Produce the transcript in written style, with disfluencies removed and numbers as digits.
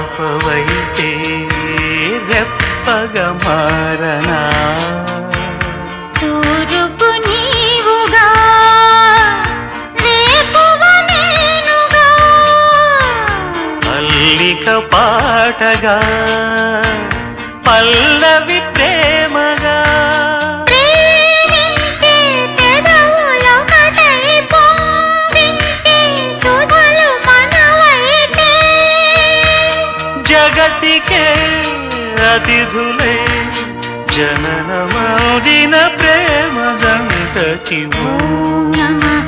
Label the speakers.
Speaker 1: ఆపవైతే రెప్పగా మారనా
Speaker 2: తూరుపు నీవుగా రేపువ నేనుగా
Speaker 1: మల్లిక పాటగా పల్లవి ప్రేమగా
Speaker 2: ప్రేమించే పెదవులొకటై పొంగించే సుధలు మనవైతే
Speaker 1: జగతికే అతిథులే జననమౌదిన ప్రేమ జంటకి
Speaker 2: ఓం నమః